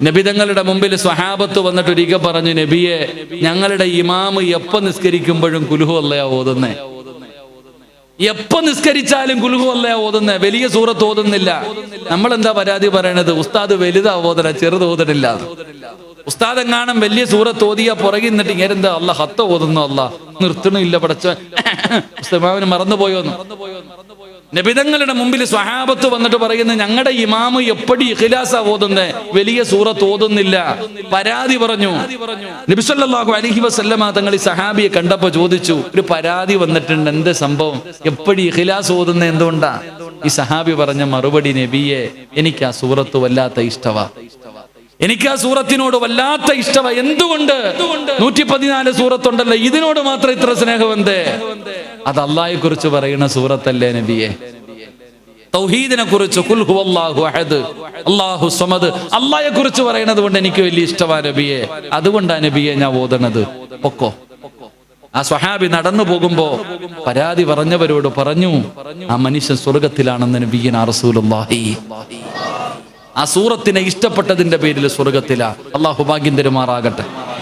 നബിതങ്ങളുടെ മുമ്പിൽ സ്വഹാബത്ത് വന്നിട്ട് ഒരിക്കൽ പറഞ്ഞു, നബിയെ, ഞങ്ങളുടെ ഇമാമ് എപ്പോ നിസ്കരിക്കുമ്പോഴും കുൽഹു അല്ലയാ ഓതുന്നേ, എപ്പോ നിസ്കരിച്ചാലും കുൽഹു അല്ലയാ ഓതുന്നേ, വലിയ സൂറത്ത് ഓതുന്നില്ല. നമ്മളെന്താ പരാതി പറയണത്? ഉസ്താദ് വലുതാ ഓതല, ചെറുത് ഓതണില്ല. ഉസ്താദ് എങ്ങാനും വലിയ സൂറത്ത് ഓതിയാ പുറകിൽ നിന്നിട്ട് ഇങ്ങനെന്താ അല്ല ഹത്ത ഓതുന്നു, അല്ല നിർത്തണില്ല, പടച്ച ഉസ്താദിന് മറന്നുപോയോന്ന്. നബിതങ്ങളുടെ മുമ്പിൽ സ്വഹാബത്ത് വന്നിട്ട് പറയുന്നത്, ഞങ്ങളുടെ ഇമാമ് എപ്പടി ഇഖ്ലാസാ ഓതുന്നേ, വലിയ സൂറത്ത് ഓതുന്നില്ല. പരാതി പറഞ്ഞു. നബി സല്ലല്ലാഹു അലൈഹി വസല്ലമ തങ്ങൾ ഈ സഹാബിയെ കണ്ടപ്പോ ചോദിച്ചു, ഒരു പരാതി വന്നിട്ടുണ്ട്, എന്ത് സംഭവം, എപ്പടി ഇഖ്ലാസ് ഓതുന്ന എന്തുകൊണ്ടാ? ഈ സഹാബി പറഞ്ഞ മറുപടി, നബിയെ, എനിക്ക് ആ സൂറത്ത് വല്ലാത്ത ഇഷ്ടവാ, എനിക്ക് ആ സൂറത്തിനോട് വല്ലാത്ത ഇഷ്ടവാ. എന്തുകൊണ്ട്? 114 സൂറത്തുണ്ടല്ലോ, ഇതിനോട് മാത്രം ഇത്ര സ്നേഹം എന്തേ? അത് അള്ളാഹയെ കുറിച്ച് പറയുന്ന സൂറത്തല്ലേ നബിയെ? തൗഹീദിനെ കുറിച്ച്, ഖുൽ ഹുവല്ലാഹു അഹദ് അല്ലാഹു സമദ്, അള്ളാഹയെ കുറിച്ച് പറയുന്നത് കൊണ്ട് എനിക്ക് വലിയ ഇഷ്ടമാ നബിയെ, അതുകൊണ്ടാ നബിയെ ഞാൻ ഓതണത്. പൊക്കോ. ആ സ്വഹാബി നടന്നു പോകുമ്പോ പരാതി പറഞ്ഞവരോട് പറഞ്ഞു, ആ മനുഷ്യൻ സ്വർഗത്തിലാണെന്ന് നബിയനാ റസൂലുള്ളാഹി. ആ സൂറത്തിനെ ഇഷ്ടപ്പെട്ടതിന്റെ പേരിൽ സ്വർഗത്തിലാ. അള്ളാഹു ഭാഗ്യം തരുമാറാകട്ടെ.